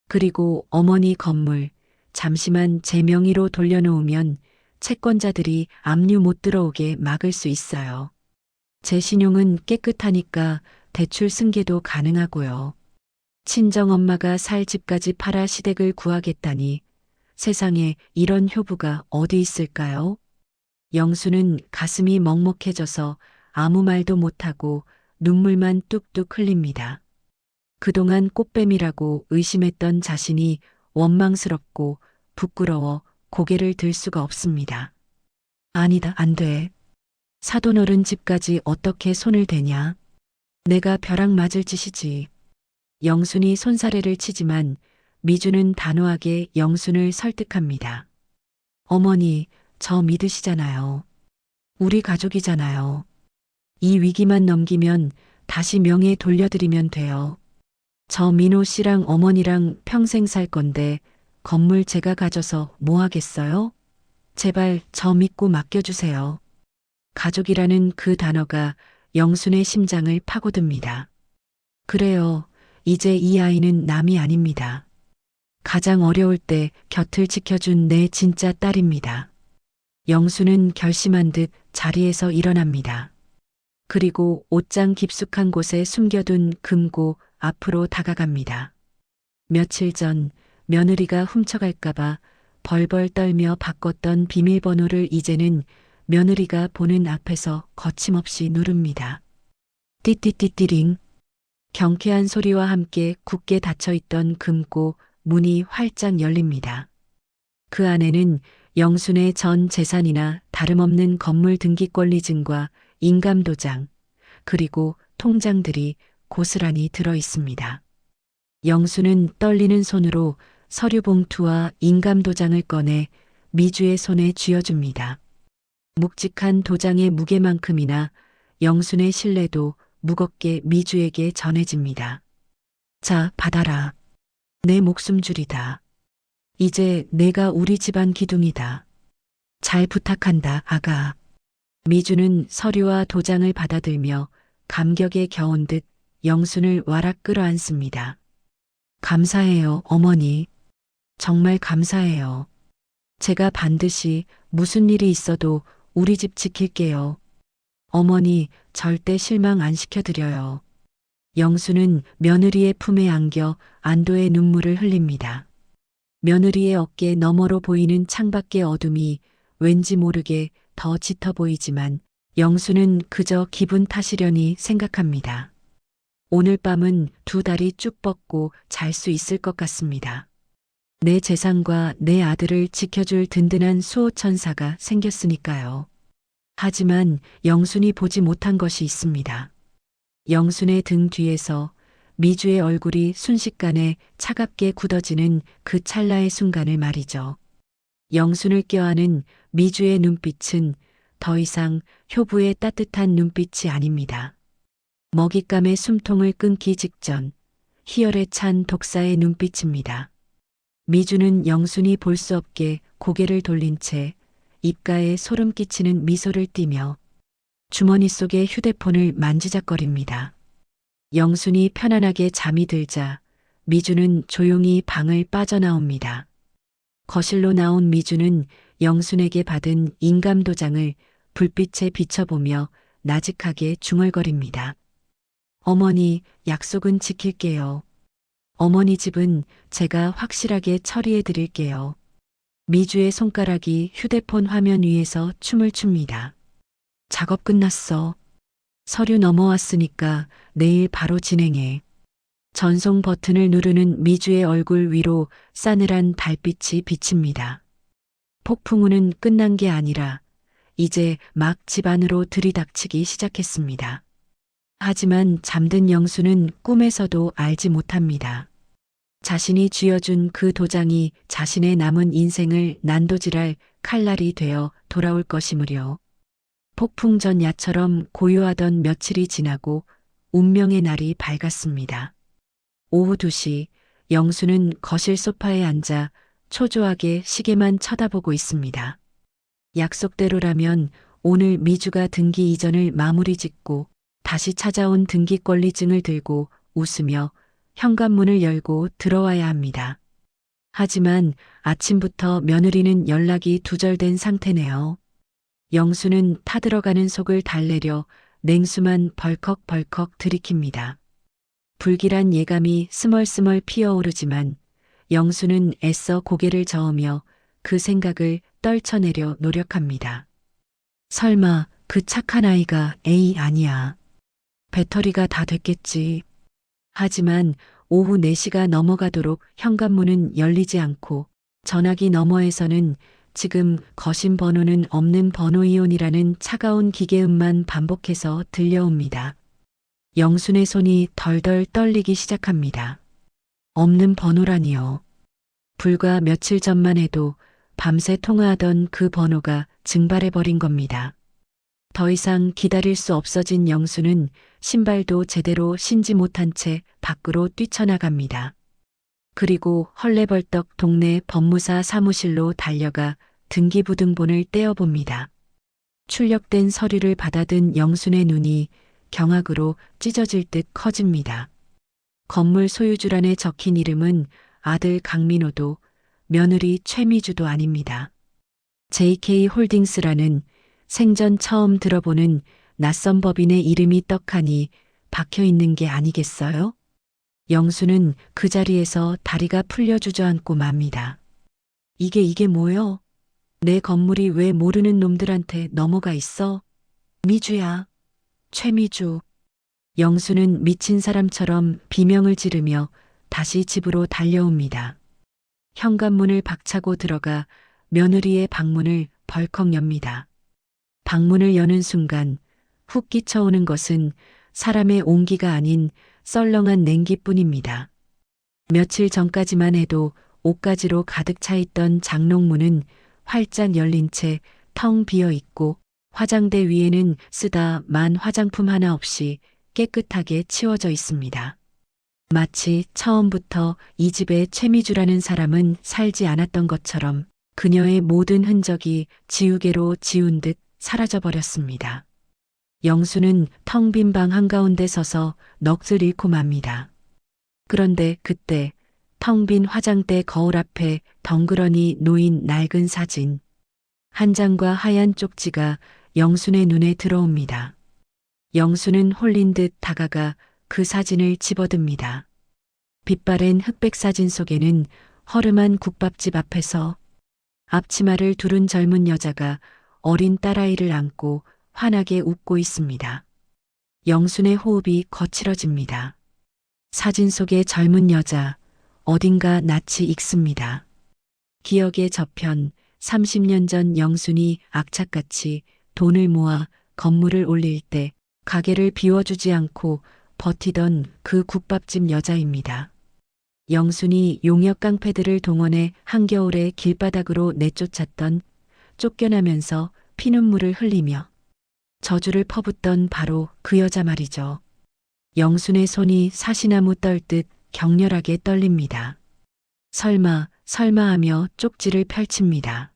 그리고 어머니 건물 잠시만 제 명의로 돌려놓으면 채권자들이 압류 못 들어오게 막을 수 있어요. 제 신용은 깨끗하니까 대출 승계도 가능하고요. 친정엄마가 살 집까지 팔아 시댁을 구하겠다니 세상에 이런 효부가 어디 있을까요? 영수는 가슴이 먹먹해져서 아무 말도 못하고 눈물만 뚝뚝 흘립니다. 그동안 꽃뱀이라고 의심했던 자신이 원망스럽고 부끄러워 고개를 들 수가 없습니다. 아니다, 안 돼. 사돈어른 집까지 어떻게 손을 대냐? 내가 벼락 맞을 짓이지. 영순이 손사래를 치지만 미주는 단호하게 영순을 설득합니다. 어머니, 저 믿으시잖아요. 우리 가족이잖아요. 이 위기만 넘기면 다시 명예 돌려드리면 돼요. 저 민호 씨랑 어머니랑 평생 살 건데 건물 제가 가져서 뭐 하겠어요? 제발 저 믿고 맡겨주세요. 가족이라는 그 단어가 영순의 심장을 파고듭니다. 그래요. 이제 이 아이는 남이 아닙니다. 가장 어려울 때 곁을 지켜준 내 진짜 딸입니다. 영수는 결심한 듯 자리에서 일어납니다. 그리고 옷장 깊숙한 곳에 숨겨둔 금고 앞으로 다가갑니다. 며칠 전 며느리가 훔쳐갈까봐 벌벌 떨며 바꿨던 비밀번호를 이제는 며느리가 보는 앞에서 거침없이 누릅니다. 띠띠띠띠링. 경쾌한 소리와 함께 굳게 닫혀있던 금고 문이 활짝 열립니다. 그 안에는 영순의 전 재산이나 다름없는 건물 등기권리증과 인감도장, 그리고 통장들이 고스란히 들어 있습니다. 영수는 떨리는 손으로 서류 봉투와 인감도장을 꺼내 미주의 손에 쥐어줍니다. 묵직한 도장의 무게만큼이나 영순의 신뢰도 무겁게 미주에게 전해집니다. 자, 받아라. 내 목숨줄이다. 이제 내가 우리 집안 기둥이다. 잘 부탁한다, 아가. 미주는 서류와 도장을 받아들며 감격에 겨운 듯 영순을 와락 끌어안습니다. 감사해요, 어머니. 정말 감사해요. 제가 반드시 무슨 일이 있어도 우리 집 지킬게요. 어머니, 절대 실망 안 시켜드려요. 영수는 며느리의 품에 안겨 안도의 눈물을 흘립니다. 며느리의 어깨 너머로 보이는 창밖의 어둠이 왠지 모르게 더 짙어 보이지만 영수는 그저 기분 탓이려니 생각합니다. 오늘 밤은 두 다리 쭉 뻗고 잘 수 있을 것 같습니다. 내 재산과 내 아들을 지켜줄 든든한 수호천사가 생겼으니까요. 하지만 영순이 보지 못한 것이 있습니다. 영순의 등 뒤에서 미주의 얼굴이 순식간에 차갑게 굳어지는 그 찰나의 순간을 말이죠. 영순을 껴안은 미주의 눈빛은 더 이상 효부의 따뜻한 눈빛이 아닙니다. 먹잇감의 숨통을 끊기 직전 희열에 찬 독사의 눈빛입니다. 미주는 영순이 볼 수 없게 고개를 돌린 채 입가에 소름 끼치는 미소를 띠며 주머니 속의 휴대폰을 만지작거립니다. 영순이 편안하게 잠이 들자 미주는 조용히 방을 빠져나옵니다. 거실로 나온 미주는 영순에게 받은 인감도장을 불빛에 비춰보며 나직하게 중얼거립니다. 어머니, 약속은 지킬게요. 어머니 집은 제가 확실하게 처리해 드릴게요. 미주의 손가락이 휴대폰 화면 위에서 춤을 춥니다. 작업 끝났어. 서류 넘어왔으니까 내일 바로 진행해. 전송 버튼을 누르는 미주의 얼굴 위로 싸늘한 달빛이 비칩니다. 폭풍우는 끝난 게 아니라 이제 막 집 안으로 들이닥치기 시작했습니다. 하지만 잠든 영수는 꿈에서도 알지 못합니다. 자신이 쥐어준 그 도장이 자신의 남은 인생을 난도질할 칼날이 되어 돌아올 것이므려. 폭풍 전 야처럼 고요하던 며칠이 지나고 운명의 날이 밝았습니다. 오후 2시 영수는 거실 소파에 앉아 초조하게 시계만 쳐다보고 있습니다. 약속대로라면 오늘 미주가 등기 이전을 마무리 짓고 다시 찾아온 등기권리증을 들고 웃으며 현관문을 열고 들어와야 합니다. 하지만 아침부터 며느리는 연락이 두절된 상태네요. 영수는 타들어가는 속을 달래려 냉수만 벌컥벌컥 들이킵니다. 불길한 예감이 스멀스멀 피어오르지만 영수는 애써 고개를 저으며 그 생각을 떨쳐내려 노력합니다. 설마 그 착한 아이가 A 아니야. 배터리가 다 됐겠지. 하지만 오후 4시가 넘어가도록 현관문은 열리지 않고 전화기 너머에서는 지금 거신 번호는 없는 번호이온이라는 차가운 기계음만 반복해서 들려옵니다. 영순의 손이 덜덜 떨리기 시작합니다. 없는 번호라니요. 불과 며칠 전만 해도 밤새 통화하던 그 번호가 증발해버린 겁니다. 더 이상 기다릴 수 없어진 영수는 신발도 제대로 신지 못한 채 밖으로 뛰쳐나갑니다. 그리고 헐레벌떡 동네 법무사 사무실로 달려가 등기부등본을 떼어봅니다. 출력된 서류를 받아든 영순의 눈이 경악으로 찢어질 듯 커집니다. 건물 소유주란에 적힌 이름은 아들 강민호도 며느리 최미주도 아닙니다. JK홀딩스라는 생전 처음 들어보는 낯선 법인의 이름이 떡하니 박혀 있는 게 아니겠어요? 영수는 그 자리에서 다리가 풀려 주저앉고 맙니다. 이게 뭐여? 내 건물이 왜 모르는 놈들한테 넘어가 있어? 미주야. 최미주. 영수는 미친 사람처럼 비명을 지르며 다시 집으로 달려옵니다. 현관문을 박차고 들어가 며느리의 방문을 벌컥 엽니다. 방문을 여는 순간 훅 끼쳐오는 것은 사람의 온기가 아닌 썰렁한 냉기뿐입니다. 며칠 전까지만 해도 옷가지로 가득 차 있던 장롱문은 활짝 열린 채 텅 비어 있고 화장대 위에는 쓰다 만 화장품 하나 없이 깨끗하게 치워져 있습니다. 마치 처음부터 이 집에 최미주라는 사람은 살지 않았던 것처럼 그녀의 모든 흔적이 지우개로 지운 듯 사라져버렸습니다. 영수는 텅 빈 방 한가운데 서서 넋을 잃고 맙니다. 그런데 그때 텅 빈 화장대 거울 앞에 덩그러니 놓인 낡은 사진. 한 장과 하얀 쪽지가 영순의 눈에 들어옵니다. 영수는 홀린 듯 다가가 그 사진을 집어듭니다. 빛바랜 흑백 사진 속에는 허름한 국밥집 앞에서 앞치마를 두른 젊은 여자가 어린 딸아이를 안고 환하게 웃고 있습니다. 영순의 호흡이 거칠어집니다. 사진 속의 젊은 여자, 어딘가 낯이 익습니다. 기억의 저편, 30년 전 영순이 악착같이 돈을 모아 건물을 올릴 때 가게를 비워주지 않고 버티던 그 국밥집 여자입니다. 영순이 용역 깡패들을 동원해 한겨울에 길바닥으로 내쫓았던, 쫓겨나면서 피눈물을 흘리며 저주를 퍼붓던 바로 그 여자 말이죠. 영순의 손이 사시나무 떨듯 격렬하게 떨립니다. 설마 하며 쪽지를 펼칩니다.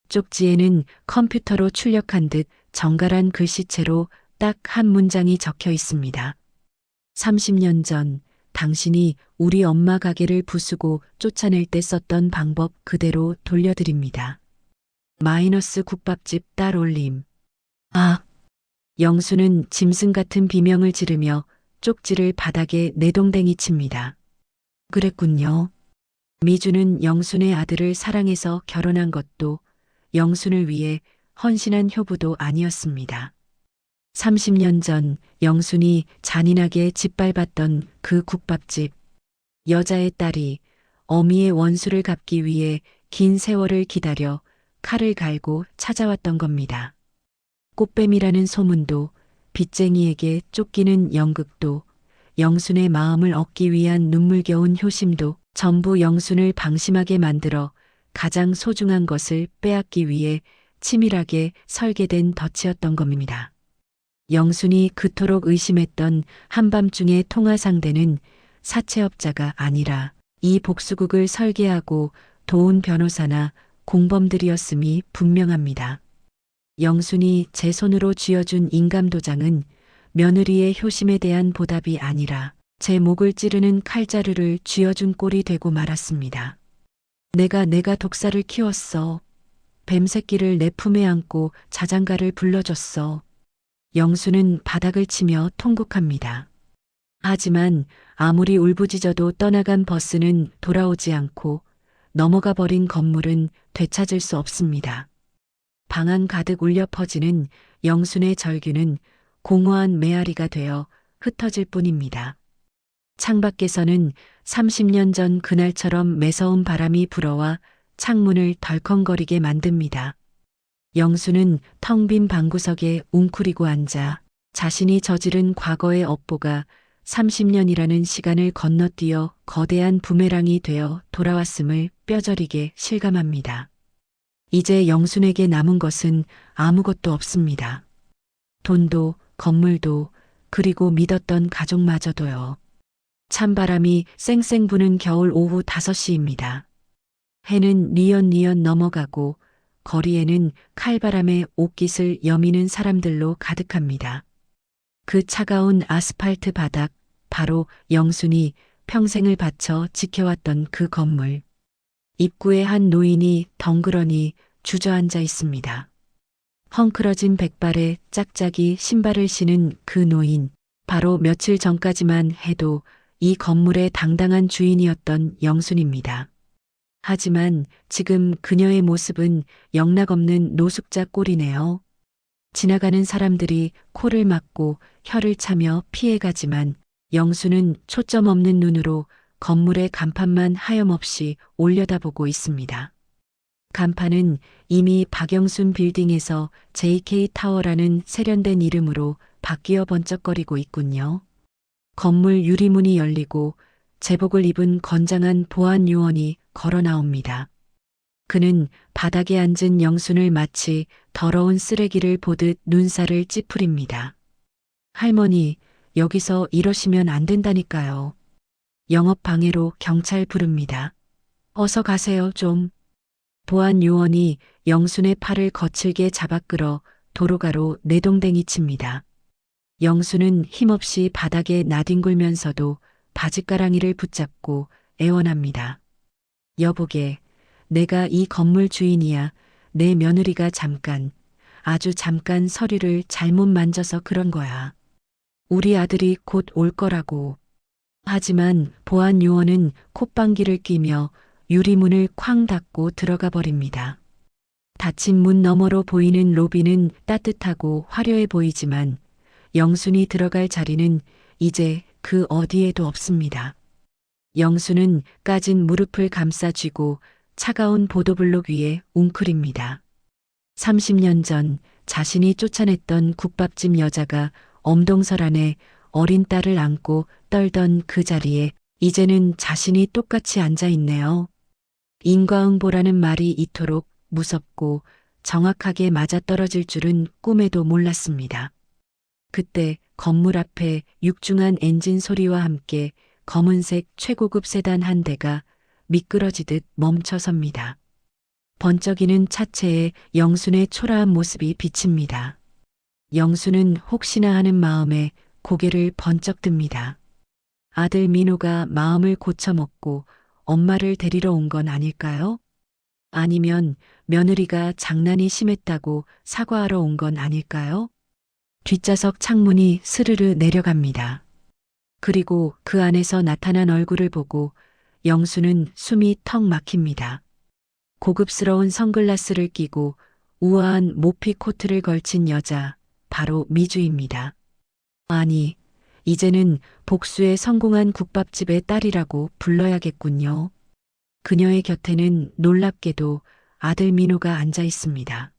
쪽지에는 컴퓨터로 출력한 듯 정갈한 글씨체로 딱 한 문장이 적혀 있습니다. 30년 전 당신이 우리 엄마 가게를 부수고 쫓아낼 때 썼던 방법 그대로 돌려드립니다. 마이너스 국밥집 딸 올림. 아! 영수는 짐승 같은 비명을 지르며 쪽지를 바닥에 내동댕이 칩니다. 그랬군요. 미주는 영순의 아들을 사랑해서 결혼한 것도 영순을 위해 헌신한 효부도 아니었습니다. 30년 전 영순이 잔인하게 짓밟았던 그 국밥집. 여자의 딸이 어미의 원수를 갚기 위해 긴 세월을 기다려 칼을 갈고 찾아왔던 겁니다. 꽃뱀이라는 소문도, 빚쟁이에게 쫓기는 연극도, 영순의 마음을 얻기 위한 눈물겨운 효심도 전부 영순을 방심하게 만들어 가장 소중한 것을 빼앗기 위해 치밀하게 설계된 덫이었던 겁니다. 영순이 그토록 의심했던 한밤중의 통화 상대는 사채업자가 아니라 이 복수국을 설계하고 도운 변호사나 공범들이었음이 분명합니다. 영순이 제 손으로 쥐어준 인감도장은 며느리의 효심에 대한 보답이 아니라 제 목을 찌르는 칼자루를 쥐어준 꼴이 되고 말았습니다. 내가 독사를 키웠어. 뱀새끼를 내 품에 안고 자장가를 불러줬어. 영수는 바닥을 치며 통곡합니다. 하지만 아무리 울부짖어도 떠나간 버스는 돌아오지 않고 넘어가 버린 건물은 되찾을 수 없습니다. 방 안 가득 울려 퍼지는 영순의 절규는 공허한 메아리가 되어 흩어질 뿐입니다. 창밖에서는 30년 전 그날처럼 매서운 바람이 불어와 창문을 덜컹거리게 만듭니다. 영수는 텅 빈 방구석에 웅크리고 앉아 자신이 저지른 과거의 업보가 30년이라는 시간을 건너뛰어 거대한 부메랑이 되어 돌아왔음을 뼈저리게 실감합니다. 이제 영순에게 남은 것은 아무것도 없습니다. 돈도 건물도 그리고 믿었던 가족마저도요. 찬바람이 쌩쌩 부는 겨울 오후 5시입니다. 해는 뉘엿뉘엿 넘어가고 거리에는 칼바람에 옷깃을 여미는 사람들로 가득합니다. 그 차가운 아스팔트 바닥, 바로 영순이 평생을 바쳐 지켜왔던 그 건물. 입구에 한 노인이 덩그러니 주저앉아 있습니다. 헝클어진 백발에 짝짝이 신발을 신은 그 노인, 바로 며칠 전까지만 해도 이 건물의 당당한 주인이었던 영순입니다. 하지만 지금 그녀의 모습은 영락없는 노숙자 꼴이네요. 지나가는 사람들이 코를 막고 혀를 차며 피해가지만 영수는 초점 없는 눈으로 건물의 간판만 하염없이 올려다보고 있습니다. 간판은 이미 박영순 빌딩에서 JK 타워라는 세련된 이름으로 바뀌어 번쩍거리고 있군요. 건물 유리문이 열리고 제복을 입은 건장한 보안 요원이 걸어 나옵니다. 그는 바닥에 앉은 영순을 마치 더러운 쓰레기를 보듯 눈살을 찌푸립니다. 할머니, 여기서 이러시면 안 된다니까요. 영업 방해로 경찰 부릅니다. 어서 가세요, 좀. 보안 요원이 영순의 팔을 거칠게 잡아 끌어 도로가로 내동댕이 칩니다. 영순은 힘없이 바닥에 나뒹굴면서도 바짓가랑이를 붙잡고 애원합니다. 여보게, 내가 이 건물 주인이야. 내 며느리가 잠깐, 아주 잠깐 서류를 잘못 만져서 그런 거야. 우리 아들이 곧 올 거라고. 하지만 보안 요원은 콧방귀를 뀌며 유리문을 쾅 닫고 들어가 버립니다. 닫힌 문 너머로 보이는 로비는 따뜻하고 화려해 보이지만 영순이 들어갈 자리는 이제 그 어디에도 없습니다. 영순은 까진 무릎을 감싸 쥐고 차가운 보도블록 위에 웅크립니다. 30년 전 자신이 쫓아냈던 국밥집 여자가 엄동설 안에 어린 딸을 안고 떨던 그 자리에 이제는 자신이 똑같이 앉아 있네요. 인과응보라는 말이 이토록 무섭고 정확하게 맞아떨어질 줄은 꿈에도 몰랐습니다. 그때 건물 앞에 육중한 엔진 소리와 함께 검은색 최고급 세단 한 대가 미끄러지듯 멈춰섭니다. 번쩍이는 차체에 영순의 초라한 모습이 비칩니다. 영순은 혹시나 하는 마음에 고개를 번쩍 듭니다. 아들 민호가 마음을 고쳐먹고 엄마를 데리러 온 건 아닐까요? 아니면 며느리가 장난이 심했다고 사과하러 온 건 아닐까요? 뒷좌석 창문이 스르르 내려갑니다. 그리고 그 안에서 나타난 얼굴을 보고 영수는 숨이 턱 막힙니다. 고급스러운 선글라스를 끼고 우아한 모피 코트를 걸친 여자, 바로 미주입니다. 아니, 이제는 복수에 성공한 국밥집의 딸이라고 불러야겠군요. 그녀의 곁에는 놀랍게도 아들 민호가 앉아 있습니다.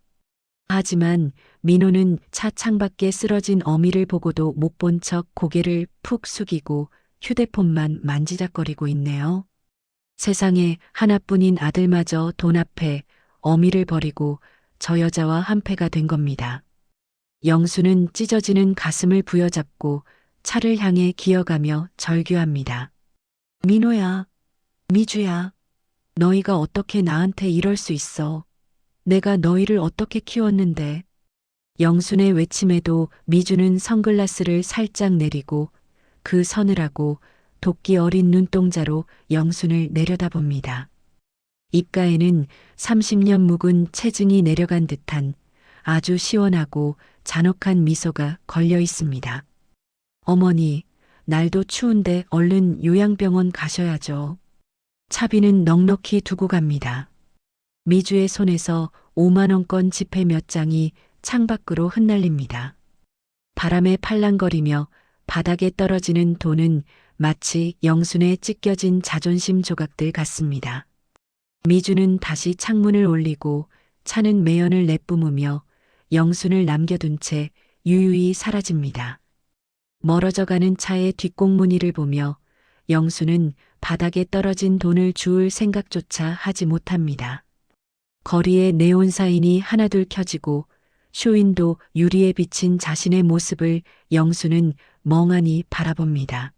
하지만 민호는 차 창밖에 쓰러진 어미를 보고도 못 본 척 고개를 푹 숙이고 휴대폰만 만지작거리고 있네요. 세상에 하나뿐인 아들마저 돈 앞에 어미를 버리고 저 여자와 한패가 된 겁니다. 영수는 찢어지는 가슴을 부여잡고 차를 향해 기어가며 절규합니다. 민호야, 미주야, 너희가 어떻게 나한테 이럴 수 있어. 내가 너희를 어떻게 키웠는데. 영순의 외침에도 미주는 선글라스를 살짝 내리고 그 서늘하고 도끼 어린 눈동자로 영순을 내려다봅니다. 입가에는 30년 묵은 체증이 내려간 듯한 아주 시원하고 잔혹한 미소가 걸려 있습니다. 어머니, 날도 추운데 얼른 요양병원 가셔야죠. 차비는 넉넉히 두고 갑니다. 미주의 손에서 5만 원권 지폐 몇 장이 창밖으로 흩날립니다. 바람에 팔랑거리며 바닥에 떨어지는 돈은 마치 영순에 찢겨진 자존심 조각들 같습니다. 미주는 다시 창문을 올리고 차는 매연을 내뿜으며 영순을 남겨둔 채 유유히 사라집니다. 멀어져가는 차의 뒷공무니를 보며 영순은 바닥에 떨어진 돈을 주울 생각조차 하지 못합니다. 거리에 네온사인이 하나둘 켜지고 쇼윈도 유리에 비친 자신의 모습을 영순은 멍하니 바라봅니다.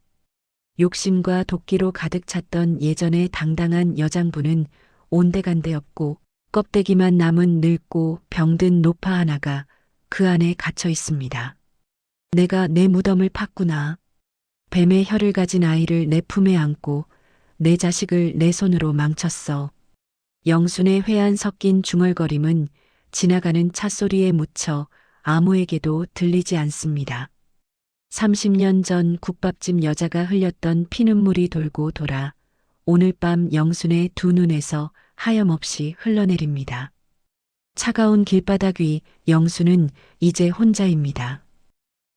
욕심과 도끼로 가득 찼던 예전의 당당한 여장부는 온데간데 없고 껍데기만 남은 늙고 병든 노파 하나가 그 안에 갇혀 있습니다. 내가 내 무덤을 팠구나. 뱀의 혀를 가진 아이를 내 품에 안고 내 자식을 내 손으로 망쳤어. 영순의 회한 섞인 중얼거림은 지나가는 찻소리에 묻혀 아무에게도 들리지 않습니다. 30년 전 국밥집 여자가 흘렸던 피눈물이 돌고 돌아 오늘 밤 영순의 두 눈에서 하염없이 흘러내립니다. 차가운 길바닥 위 영순은 이제 혼자입니다.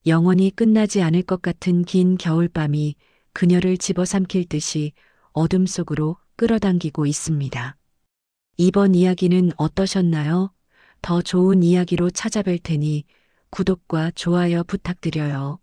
영원히 끝나지 않을 것 같은 긴 겨울밤이 그녀를 집어삼킬 듯이 어둠 속으로 끌어당기고 있습니다. 이번 이야기는 어떠셨나요? 더 좋은 이야기로 찾아뵐 테니 구독과 좋아요 부탁드려요.